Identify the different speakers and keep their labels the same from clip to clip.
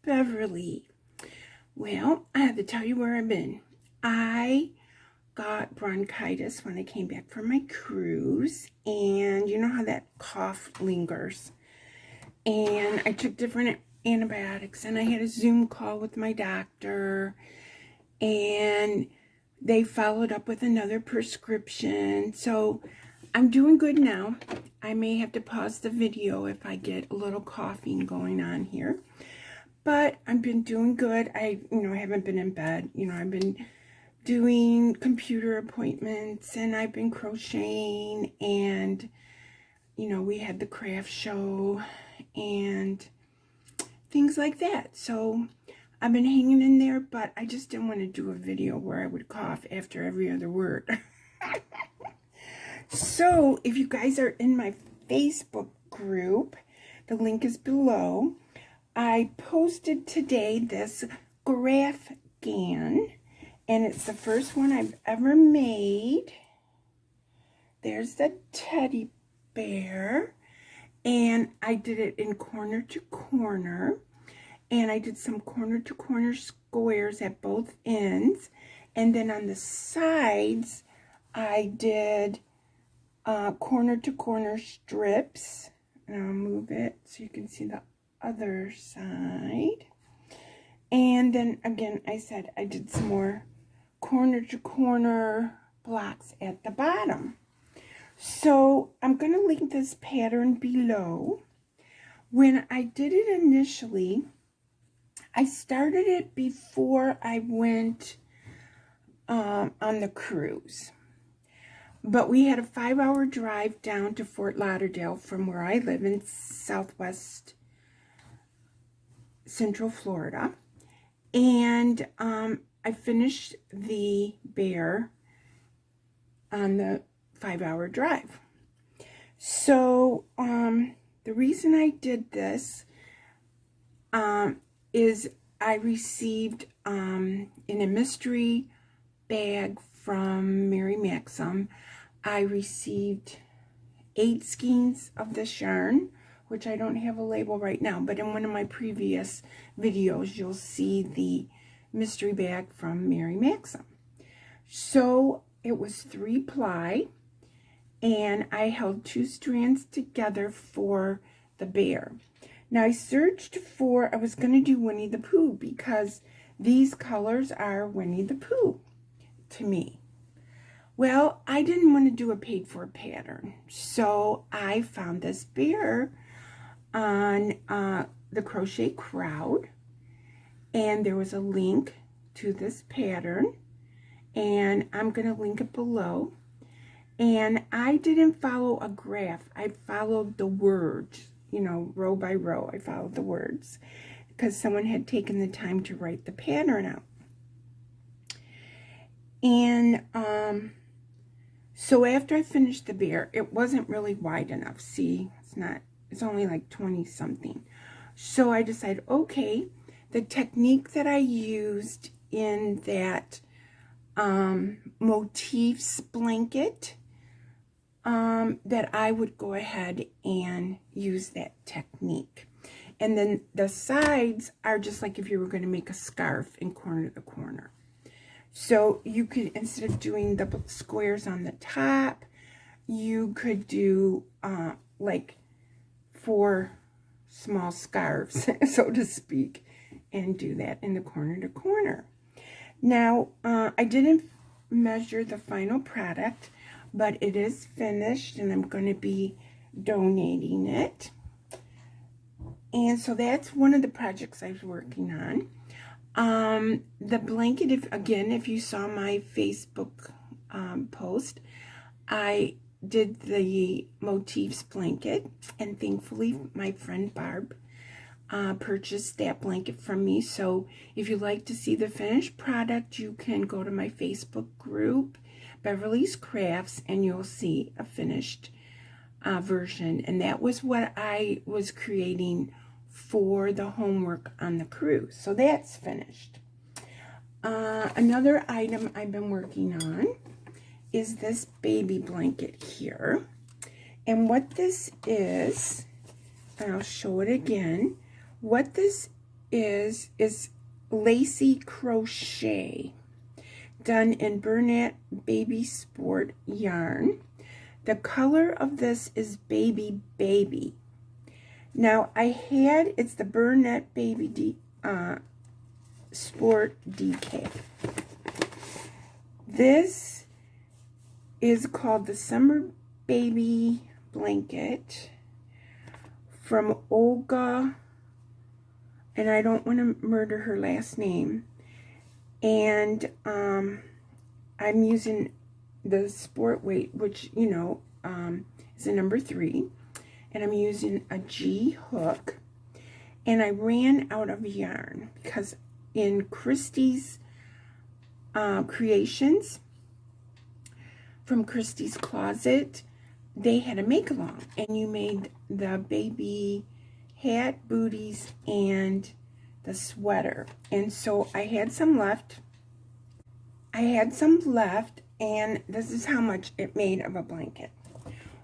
Speaker 1: Beverly. Well, I have to tell you where I've been. I got bronchitis when I came back from my cruise, and you know how that cough lingers. And I took different antibiotics, and I had a Zoom call with my doctor, and they followed up with another prescription. So I'm doing good now. I may have to pause the video if I get a little coughing going on here. But I've been doing good. I haven't been in bed. I've been doing computer appointments, and I've been crocheting, and, we had the craft show and things like that. So I've been hanging in there, but I just didn't want to do a video where I would cough after every other word. So if you guys are in my Facebook group, the link is below. I posted today this graph gan, and it's the first one I've ever made. There's the teddy bear, and I did it in corner to corner, and I did some corner to corner squares at both ends, and then on the sides I did corner to corner strips, and I'll move it so you can see the other side. And then again, I said I did some more corner to corner blocks at the bottom. So I'm going to link this pattern below. When I did it initially, I started it before I went on the cruise. But we had a 5-hour drive down to Fort Lauderdale from where I live in Southwest Central Florida. And I finished the bear on the 5-hour drive. So the reason I did this is I received in a mystery bag from Maxim, I received 8 skeins of this yarn, which I don't have a label right now, but in one of my previous videos, you'll see the mystery bag from Maxim. So it was 3-ply, and I held 2 strands together for the bear. Now I searched for, I was going to do Winnie the Pooh because these colors are Winnie the Pooh to me. Well, I didn't want to do a paid for pattern, so I found this bear on the Crochet Crowd, and there was a link to this pattern, and I'm going to link it below. And I didn't follow a graph. I followed the words, row by row. I followed the words because someone had taken the time to write the pattern out. And so after I finished the bear, it wasn't really wide enough. See, it's only like 20 something. So I decided, okay, the technique that I used in that motifs blanket, that I would go ahead and use that technique. And then the sides are just like if you were going to make a scarf in corner to corner. So you could, instead of doing the squares on the top, you could do like 4 small scarves, so to speak, and do that in the corner to corner. Now, I didn't measure the final product, but it is finished, and I'm going to be donating it. And so that's one of the projects I was working on. The blanket, if you saw my Facebook post, I did the motifs blanket, and thankfully my friend Barb purchased that blanket from me. So if you'd like to see the finished product, you can go to my Facebook group, Beverlys Crafts, and you'll see a finished version. And that was what I was creating for the homework on the cruise. So that's finished. Another item I've been working on is this baby blanket here. And what this is, and I'll show it again, what this is lacy crochet, done in Bernat Baby Sport yarn. The color of this is Baby Baby. Now it's the Bernat Baby Sport DK. This is called the Summer Baby Blanket from Olga, and I don't want to murder her last name. And I'm using the sport weight, which, you know, is a number 3. And I'm using a G hook. And I ran out of yarn because in Christie's Creations, from Christie's Closet, they had a make-along. And you made the baby hat, booties, and the sweater. And so I had some left. And this is how much it made of a blanket.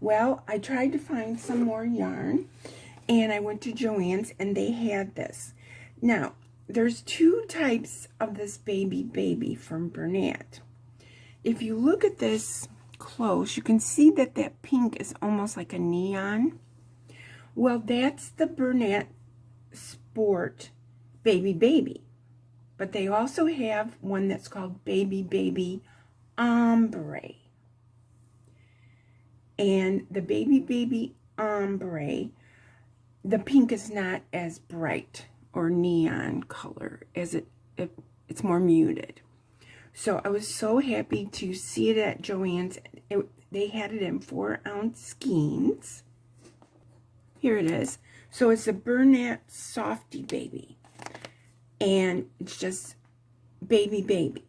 Speaker 1: Well, I tried to find some more yarn, and I went to Joann's, and they had this. Now, there's 2 types of this baby from Bernat. If you look at this close, you can see that that pink is almost like a neon. Well, that's the Bernat Sport Baby. But they also have one that's called Baby Ombre. And the Baby Ombre, the pink is not as bright or neon color as it's more muted. So I was so happy to see it at Joann's. They had it in 4-ounce skeins. Here it is. So it's a Bernat Softy Baby. And it's just baby.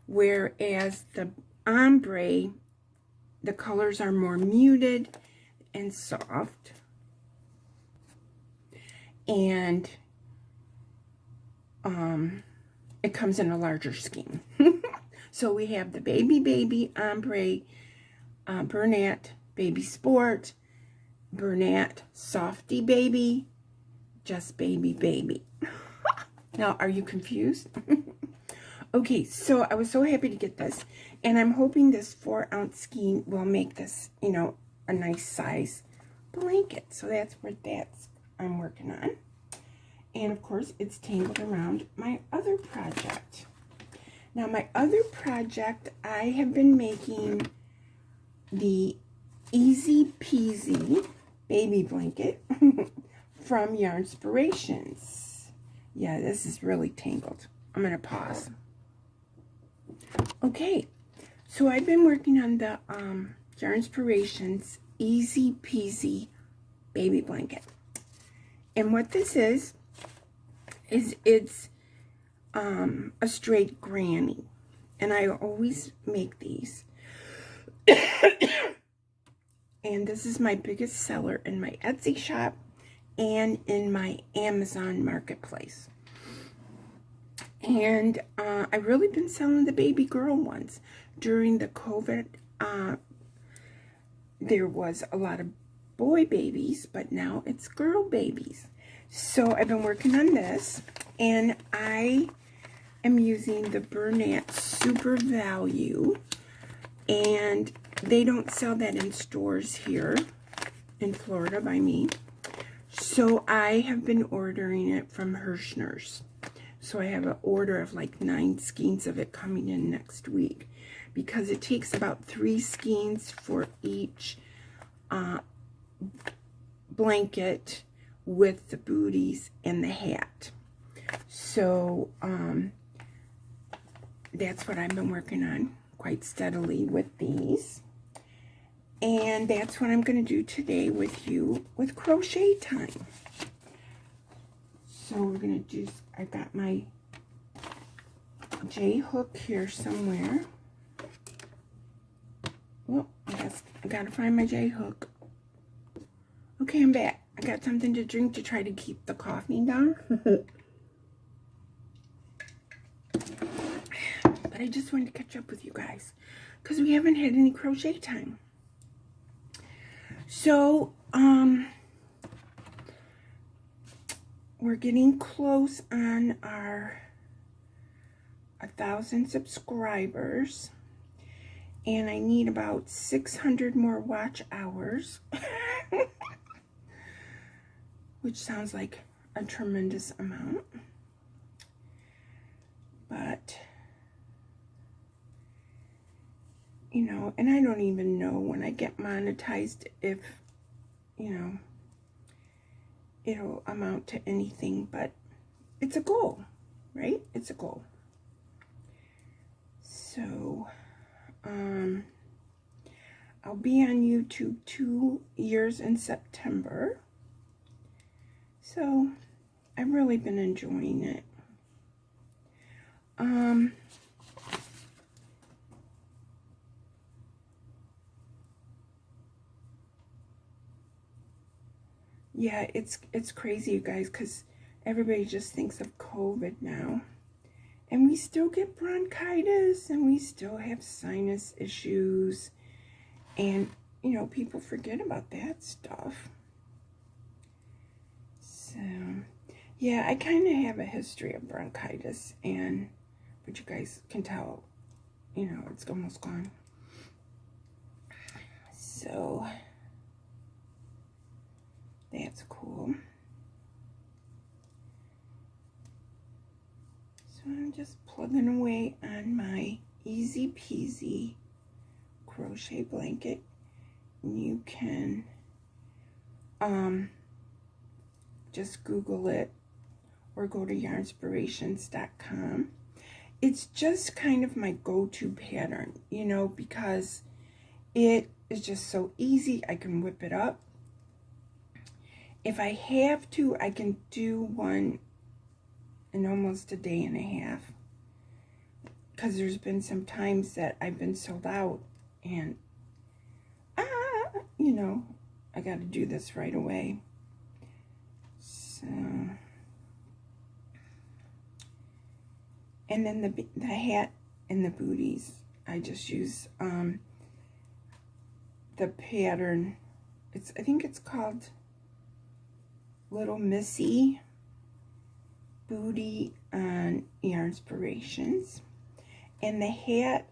Speaker 1: Whereas the ombre, the colors are more muted and soft. And it comes in a larger skein. So we have the baby ombre, Bernat Baby Sport, Bernat Softy Baby, just baby. Now, are you confused? Okay, so I was so happy to get this. And I'm hoping this 4-ounce skein will make this, you know, a nice size blanket. So that's what I'm working on. And, of course, it's tangled around my other project. Now, my other project, I have been making the Easy Peasy baby blanket from Yarnspirations. Yeah, this is really tangled. I'm going to pause. Okay, so I've been working on the Yarnspirations Easy Peasy baby blanket. And what this is it's a straight granny. And I always make these. And this is my biggest seller in my Etsy shop and in my Amazon marketplace. And I've really been selling the baby girl ones. During the COVID, there was a lot of boy babies, but now it's girl babies. So I've been working on this, and I am using the Bernat Super Value, and they don't sell that in stores here in Florida by me. So I have been ordering it from Hirschner's. So I have an order of like 9 skeins of it coming in next week, because it takes about 3 skeins for each blanket with the booties and the hat. So that's what I've been working on quite steadily with these. And that's what I'm going to do today with you with Crochet Time. So we're going to do, I got my J hook here somewhere. Well, I got to find my J hook. Okay, I'm back. I got something to drink to try to keep the coughing down. But I just wanted to catch up with you guys, because we haven't had any crochet time. So, we're getting close on our 1,000 subscribers, and I need about 600 more watch hours, which sounds like a tremendous amount, but you know, and I don't even know when I get monetized if, you know, it'll amount to anything, but it's a goal, right? It's a goal. So, I'll be on YouTube 2 years in September. So, I've really been enjoying it. Yeah, it's crazy, you guys, because everybody just thinks of COVID now. And we still get bronchitis, and we still have sinus issues. And, you know, people forget about that stuff. So, yeah, I kind of have a history of bronchitis, but you guys can tell, you know, it's almost gone. So, that's cool. So I'm just plugging away on my Easy Peasy crochet blanket. You can just Google it or go to yarnspirations.com. It's just kind of my go-to pattern, you know, because it is just so easy. I can whip it up. If I have to, I can do one in almost a day and a half, because there's been some times that I've been sold out, and you know, I got to do this right away. So, and then the hat and the booties, I just use the pattern. I think it's called Little Missy Booty on Yarnspirations. And the hat,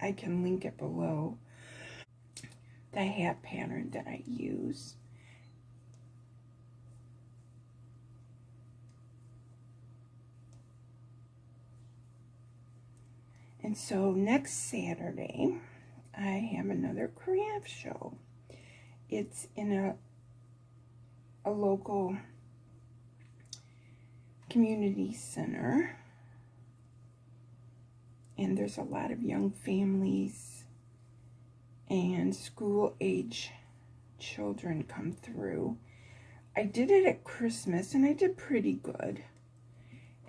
Speaker 1: I can link it below, the hat pattern that I use. And so next Saturday, I have another craft show. It's in a local community center, and there's a lot of young families and school-age children come through. I did it at Christmas, and I did pretty good.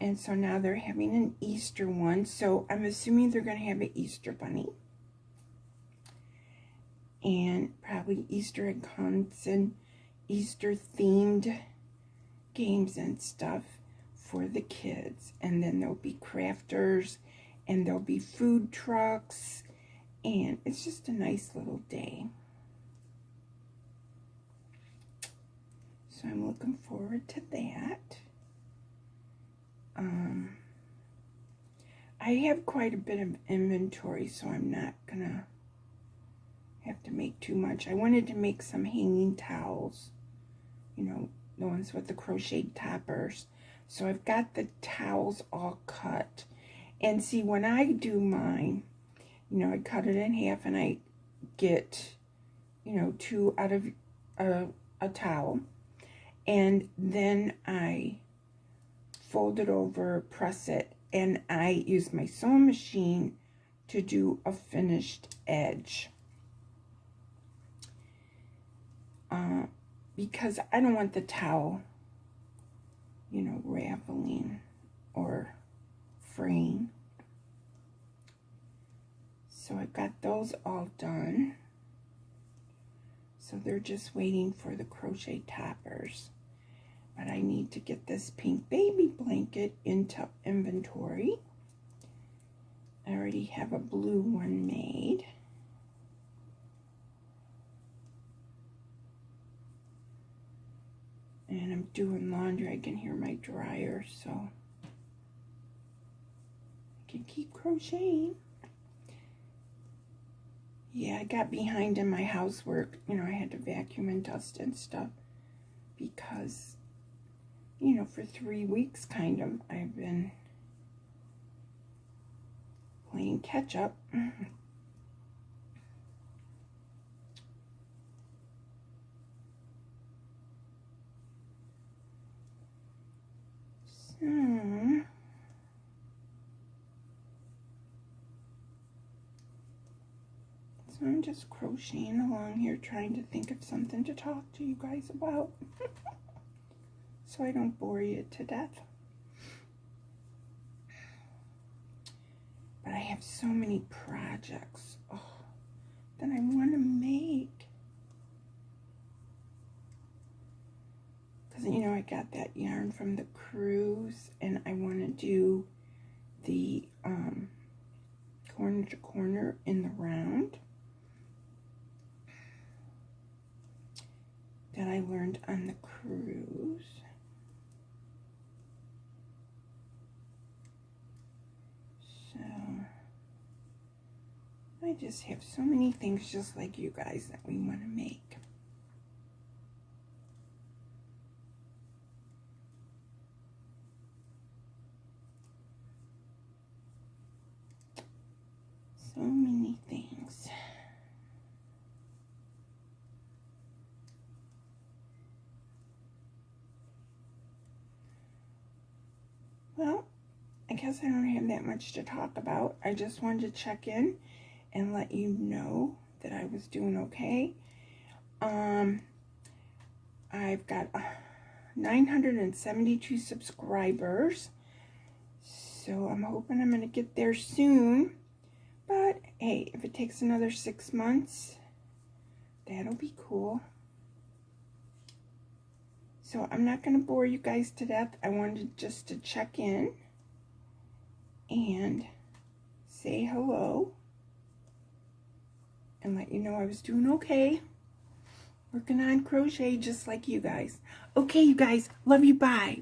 Speaker 1: And so now they're having an Easter one, so I'm assuming they're going to have an Easter bunny. And probably Easter egg hunts and Easter-themed games and stuff for the kids. And then there'll be crafters, and there'll be food trucks, and it's just a nice little day. So I'm looking forward to that. I have quite a bit of inventory, so I'm not gonna have to make too much. I wanted to make some hanging towels, you know, the ones with the crocheted toppers. So I've got the towels all cut. And see, when I do mine, you know, I cut it in half, and I get, you know, 2 out of a towel. And then I fold it over, press it, and I use my sewing machine to do a finished edge. Because I don't want the towel, you know, raveling or fraying. So I've got those all done. So they're just waiting for the crochet toppers. But I need to get this pink baby blanket into inventory. I already have a blue one made. And I'm doing laundry. I can hear my dryer, so I can keep crocheting. Yeah, I got behind in my housework. You know, I had to vacuum and dust and stuff because, you know, for 3 weeks kind of, I've been playing catch up. So I'm just crocheting along here, trying to think of something to talk to you guys about. So I don't bore you to death. But I have so many projects that I want to make. Because, you know, I got that yarn from the cruise, and I want to do the corner to corner in the round that I learned on the cruise. So I just have so many things just like you guys that we want to make. So many things. Well, I guess I don't have that much to talk about. I just wanted to check in and let you know that I was doing okay. I've got 972 subscribers, so I'm hoping I'm going to get there soon. But hey, if it takes another 6 months, that'll be cool. So I'm not going to bore you guys to death. I wanted just to check in and say hello and let you know I was doing okay. Working on crochet just like you guys. Okay, you guys. Love you. Bye.